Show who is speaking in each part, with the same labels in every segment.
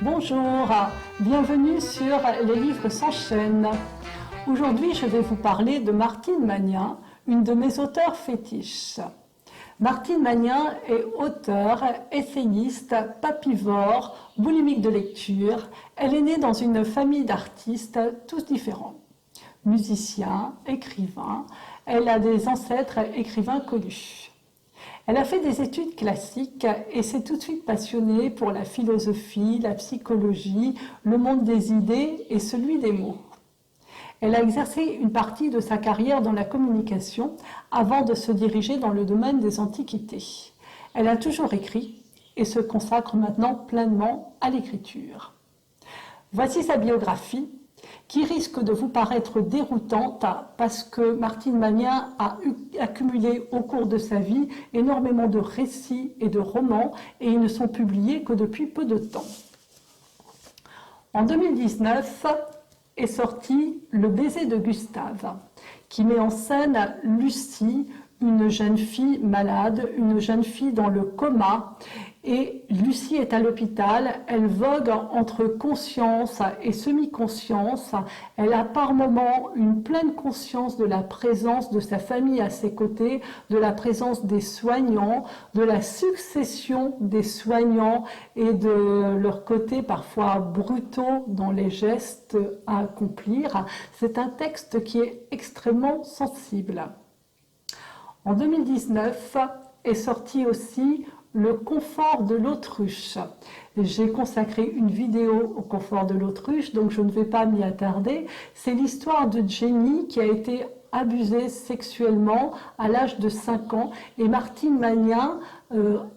Speaker 1: Bonjour, bienvenue sur Les Livres s'enchaînent. Aujourd'hui, je vais vous parler de Martine Magnin, une de mes auteurs fétiches. Martine Magnin est auteure, essayiste, papivore, boulimique de lecture. Elle est née dans une famille d'artistes, tous différents. Musiciens, écrivains, elle a des ancêtres écrivains connus. Elle a fait des études classiques et s'est tout de suite passionnée pour la philosophie, la psychologie, le monde des idées et celui des mots. Elle a exercé une partie de sa carrière dans la communication avant de se diriger dans le domaine des antiquités. Elle a toujours écrit et se consacre maintenant pleinement à l'écriture. Voici sa biographie, qui risque de vous paraître déroutante parce que Martine Magnin a accumulé au cours de sa vie énormément de récits et de romans et ils ne sont publiés que depuis peu de temps. En 2019 est sorti Le baiser de Gustave, qui met en scène Lucie, une jeune fille malade, une jeune fille dans le coma. Et Lucie est à l'hôpital, elle vogue entre conscience et semi-conscience. Elle a par moments une pleine conscience de la présence de sa famille à ses côtés, de la présence des soignants, de la succession des soignants et de leur côté parfois brutaux dans les gestes à accomplir. C'est un texte qui est extrêmement sensible. En 2019 est sorti aussi Le confort de l'autruche. J'ai consacré une vidéo au confort de l'autruche, donc je ne vais pas m'y attarder. C'est l'histoire de Jenny qui a été abusée sexuellement à l'âge de 5 ans. Et Martine Magnin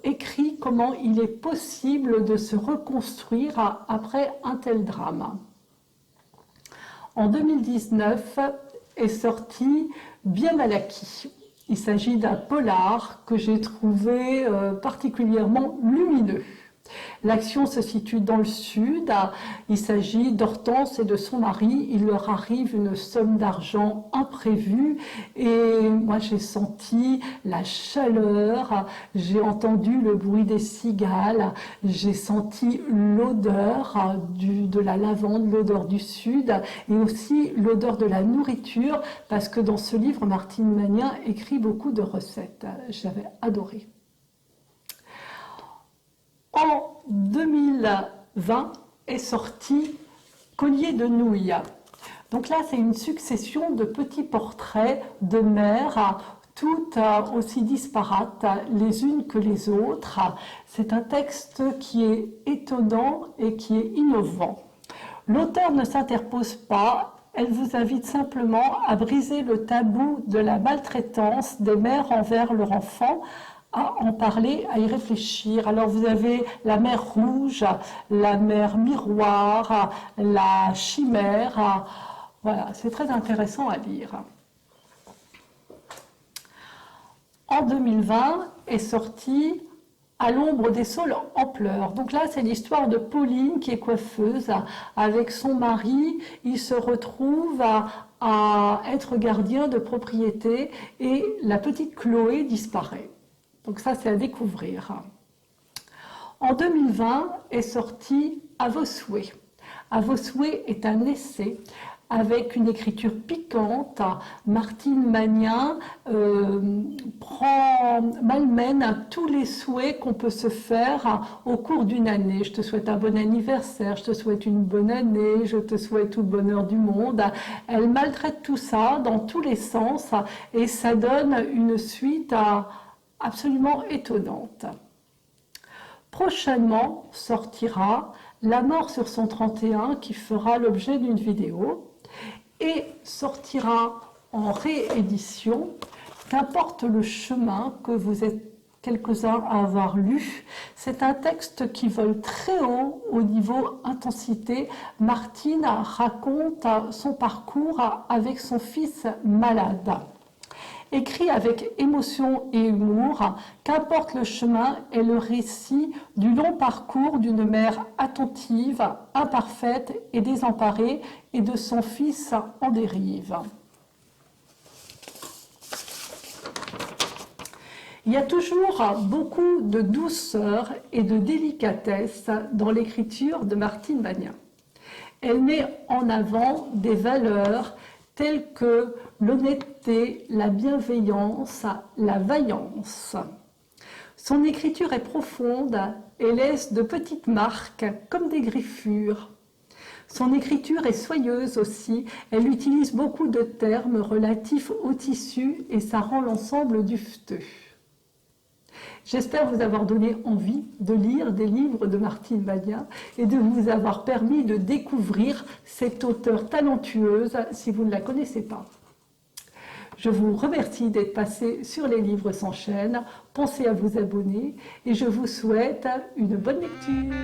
Speaker 1: écrit comment il est possible de se reconstruire après un tel drame. En 2019 est sorti Bien mal acquis. Il s'agit d'un polar que j'ai trouvé particulièrement lumineux. L'action se situe dans le sud. Il s'agit d'Hortense et de son mari. Il leur arrive une somme d'argent imprévue et moi j'ai senti la chaleur, j'ai entendu le bruit des cigales, j'ai senti l'odeur de la lavande, l'odeur du sud et aussi l'odeur de la nourriture parce que dans ce livre, Martine Magnin écrit beaucoup de recettes. J'avais adoré. En 2020 est sorti Collier de nouilles. Donc là, c'est une succession de petits portraits de mères, toutes aussi disparates les unes que les autres. C'est un texte qui est étonnant et qui est innovant. L'auteur ne s'interpose pas. Elle vous invite simplement à briser le tabou de la maltraitance des mères envers leur enfant, à en parler, à y réfléchir. Alors vous avez la mer rouge, la mer miroir, la chimère. Voilà, c'est très intéressant à lire. En 2020 est sorti À l'ombre des saules en pleurs. Donc là, c'est l'histoire de Pauline qui est coiffeuse. Avec son mari, ils se retrouvent à être gardiens de propriété et la petite Chloé disparaît. Donc ça, c'est à découvrir. En 2020 est sorti À vos souhaits. À vos souhaits est un essai avec une écriture piquante. Martine Magnin malmène tous les souhaits qu'on peut se faire au cours d'une année. Je te souhaite un bon anniversaire, je te souhaite une bonne année, je te souhaite tout le bonheur du monde. Elle maltraite tout ça dans tous les sens et ça donne une suite absolument étonnante. Prochainement sortira La mort sur son 31 qui fera l'objet d'une vidéo et sortira en réédition Qu'importe le chemin que vous êtes quelques-uns à avoir lu. C'est un texte qui vole très haut au niveau intensité. Martine raconte son parcours avec son fils malade. Écrit avec émotion et humour, Qu'importe le chemin est le récit du long parcours d'une mère attentive, imparfaite et désemparée et de son fils en dérive. Il y a toujours beaucoup de douceur et de délicatesse dans l'écriture de Martine Magnin. Elle met en avant des valeurs telles que l'honnêteté, la bienveillance, la vaillance. Son écriture est profonde et laisse de petites marques comme des griffures. Son écriture est soyeuse aussi, elle utilise beaucoup de termes relatifs au tissu et ça rend l'ensemble duveteux. J'espère vous avoir donné envie de lire des livres de Martine Magnin et de vous avoir permis de découvrir cette auteure talentueuse si vous ne la connaissez pas. Je vous remercie d'être passé sur Les Livres s'enchaînent. Pensez à vous abonner et je vous souhaite une bonne lecture.